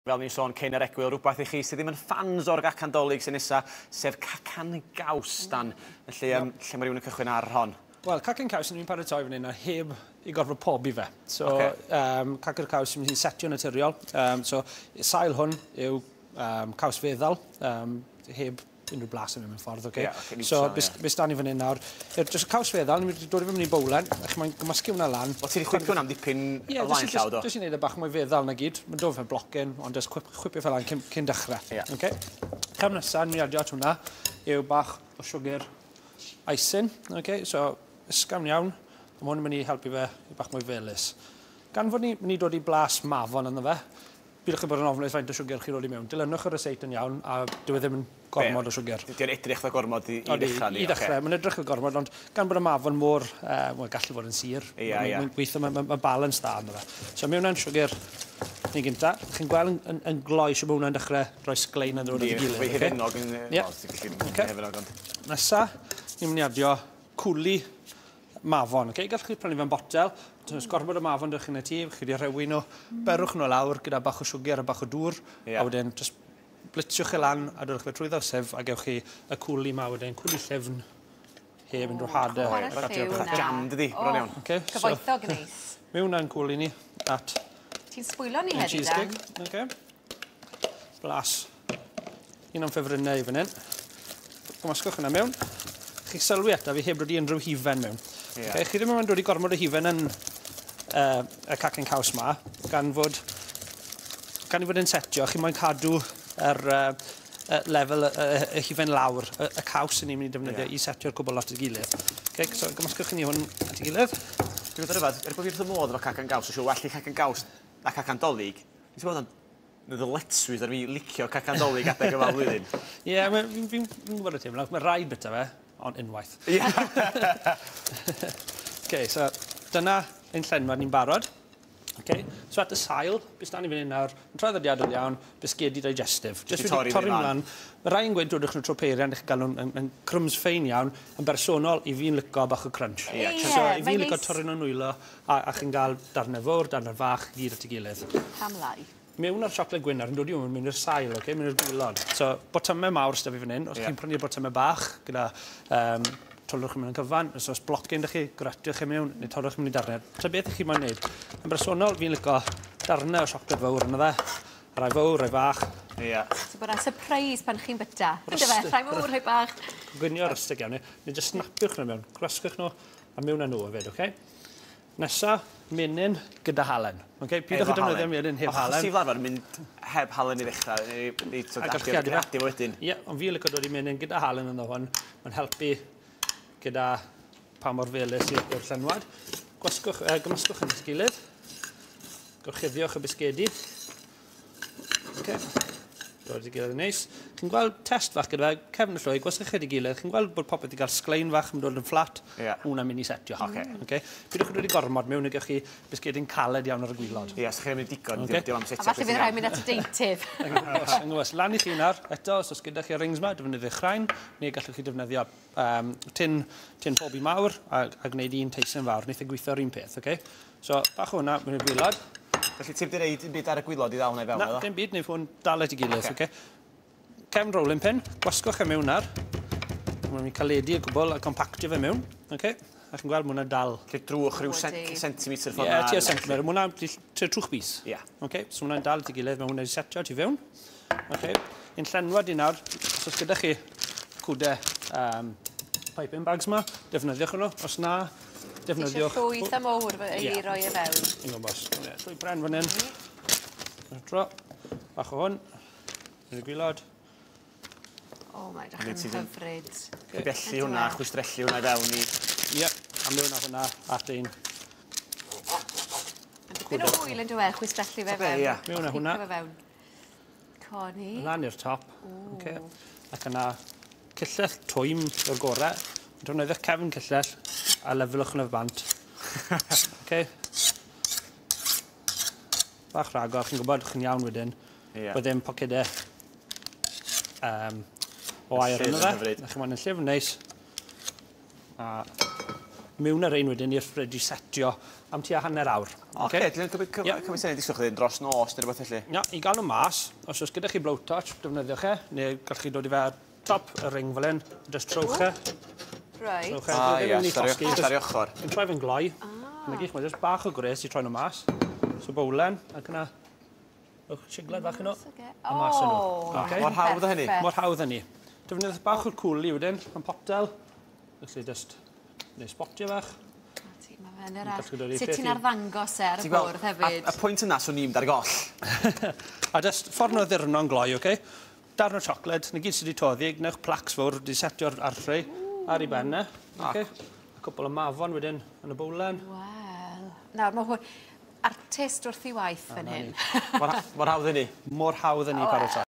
Fel ni'n sôn cyn yr egwyl, rhywbeth i chi sydd ddim yn fans o'r Cacen Dolig sy'n nesa, sef Cacen Gaws, Dan. Felly, lle mae rhywun yn cychwyn ar hon? Wel, Cacen Gaws ni'n paratoi fan hyn a heb i gorfod pobi fe. So, Cacen Gaws sy'n setio naturiol. So, sail hwn yw caws feddal, heb unrhyw blas yn mynd ffordd, okay? So, bys da ni fan hyn nawr. Jyst y caws feddal, ni'n dod i fyny i bowlen, ac mae'n gymysgu hwnna lan. O, ti'n chwipio hwnna'n dipyn o flaen llaw, do? Jyst i'n neud y bach mwy feddal na gyd. Mae'n dod fe blocyn, ond jyst chwipio fel lan cyn dechrau. Cam nesaf, ni'n adio at hwnna, yw bach o siwgr eisin. So, ysgafn iawn, mae hwn yn mynd i helpu fe i bach mwy felus. Gan fod ni'n dod i blas mafon yna fe, bydwch chi bod yn ofnus faint o siwgr chi roi i mewn. Dilynwch yr reseit yn iawn, a dyw e ddim yn gormod o siwgr. Di'n edrych fel gormod i ddechrau ni? I ddechrau, mae'n edrych fel gormod, ond gan bod y mafon mor, gallu fod yn sir. Mae'n gweithio, mae balans da yna fe. So, mewn na'n siwgr ni gynta. Chi'n gweld yn gloi sy'n bod hwnna'n dechrau rhoi sglein yn ddod o'r gilydd. Fe hefennog yn hefennog. Nesa, ni'n mynd i adio cwli mafon. Gallwch chi prynu fe'n botel. Os gormod o mafon dych chi'n y tŷ, chi wedi rhewi nhw, berwch nhw lawr gyda bach o siwgr a bach o dŵr, a wedyn just blitiwch chi lan a dodwch fe trwy ddosef a gewch chi y cwli ma wedyn, cwli llyfn heb unrhyw hadau. Jam, dydi, bron iawn. Cyfoethog yn eis. Mewn na'n cwli ni at... Ti'n sbwylo ni hefyd, Dan? Cheesecake. Blas. Un o'n ffefrynnau i fan hyn. Gymysgwch yna mewn. Chi'ch sylwi eto, fi heb rydw unrhyw hufen mewn. Chi ddim yn dod i gormod o hufen yn y Cacen Gaws ma, gan fod yn setio, chi moyn cadw lefel y hufen lawr, y caws yn ni'n mynd i defnyddio i setio'r cwbl lot i gilydd. So, gymysgwch chi ni hwn at i gilydd. Dwi'n gwybod rhywbeth, bod fi'n modd efo Cacen Gaws, so well i Cacen Gaws a Cacen Dolig. Dwi'n gwybod yn ddyletswydd ar fi licio Cacen Dolig adeg yma flwyddyn. Ie, fi'n gwybod y teimlo, mae rai bita fe, ond unwaith. So, dyna ein llenwa ni'n barod. So, at y sail, bys da ni fan hyn nawr, yn traddodiadol iawn, bisgedi Digestive. Jyst wedi torri mlaen. Mae rai yn gweud dodwch nhw tro peirian, eich gael nhw'n cryms ffein iawn, yn bersonol i fi'n licio bach o crunch. So, i fi'n licio torri nhw'n nwylo, a chi'n gael darnau fawr, darnau fach, gyd at ei gilydd. Hamlau. Mewn ar Siocled Gwyn ar yn dod i hwn, mewn i'r sail, mewn i'r gwylod. So, botymau mawr sydd fi fan hyn, os chi'n prynu'r botymau bach, gyda torrwch chi mewn yn cyfan, os blocyn ydych chi, gratiwch chi mewn, neu torrwch chi mewn i darnau. Ta beth ych chi moyn wneud? Yn bersonol, fi'n licio darnau o siocled fawr yna fe. Rai fawr, rai fach. So bod yna surprise pan chi'n byta. Ynddo fe, rai fawr, rai bach. Gwynio rystig iawn, neu jyst snapiwch nhw mewn, gwasgwch nhw a mewn â nhw hefyd, oce? Nesa, menyn gyda halen. Pidwch chi defnyddio menyn heb halen. Os ti'n flarfer mynd heb halen i ddechrau, neu adi wedyn? Ie, ond fi'n licio dod i menyn gyda halen yno hwn. Mae'n helpu gyda pa mor felus i'r llenwad. Gymysgwch yn gilydd. Gorchuddiwch y bisgedi. Dod i gilydd yn neis. Chi'n gweld test fach gyda fe, cefn y llwy, gwasgwch chi i gilydd. Chi'n gweld bod popeth i gael sglein fach yn dod yn fflat. Hwna'n mynd i setio. Pidwch chi dod i gormod mewn i gewch chi bisgedi'n caled iawn ar y gwylod. Ie, so chi'n mynd digon. A falle fydd rhaid mynd at y deintydd. Yngwys, lan i chi nawr. Eto, os gyda chi'r rings ma, defnyddio chrain, neu gallwch chi defnyddio tin pobi mawr a gwneud un teisen fawr. Neith e gweithio'r un peth, So, bach o hwnna, mewn i'r gwylod. Felly ti'n gwneud yn byd ar y gwylod i ddal hwnna i fewn, Na, dim byd, neu hwn dal at ei gilydd, Cefn rolling pin, gwasgwch e mewn nawr. Mae'n mynd i caledu y gwbl a compactio fe mewn, A chi'n gweld mae hwnna dal. Drwch rhyw centimetr ffordd na. Ie, tua centimetr. Mae hwnna'n trwch bis. So hwnna'n dal at ei gilydd, mae hwnna'n setio ti fewn. Un llenwad i nawr, os gyda chi cwdau piping bags ma, defnyddiwch nhw. Os na, defnyddiwch... Ti eisiau llwyth am owr i roi e fewn? Un o bos. Llwy bren fan hyn. Tro. Bach o hwn. Yn y gwylod. O, mae'n edrych yn hyfryd. Bellu hwnna, chwistrellu hwnna i fewn i... Ie, a mewn â hwnna at ein... Dyn o hwyl yn dweud, chwistrellu fe fewn. Mewn â hwnna. Coni. Lan i'r top. Ac yna cyllell twym o'r gorau. Defnyddiwch cefn cyllell a lefylwch yn y bant. Bach rhagor, chi'n gwybod chi'n iawn wedyn. Byddai'n pocedau o air yna fe. Chi'n mwyn yn llyfn neis. A mewn yr ein wedyn i'r ffrid i setio am tua hanner awr. Oce, dwi'n cymryd syniad disgwyl chdi dros nos neu rhywbeth felly? Ia, i gael nhw mas, os oes gyda chi blowtorch, defnyddiwch e, neu gallwch chi dod i fe ar top y ring fel hyn, just trowch e. Right. Stari ochr. Yn troi fe'n gloi. Yn gych, mae jyst bach o gres i troi nhw mas. So bowlen, ac yna, sigled bach yn nhw, a mas yn nhw. Mor hawdd o hynny? Mor hawdd hynny. Defnyddiwch bach o'r cwli wedyn, yn potel. Felly just, neu spotio fach. Sut ti'n arddangos ar y bwrdd hefyd? Y pwynt yna, swn i'n dar goll. A just ffordd nhw ddirno'n gloi, oce? Darn o siocled, na gyd sydd wedi toddi, gnewch placs fawr, wedi setio'r arthri ar ei benne. A cwbl o mafon wedyn yn y bowlen. Wel, nawr mae hwn artist wrth i waith fan hyn. Mor hawdd hynny? Mor hawdd hynny paratoi.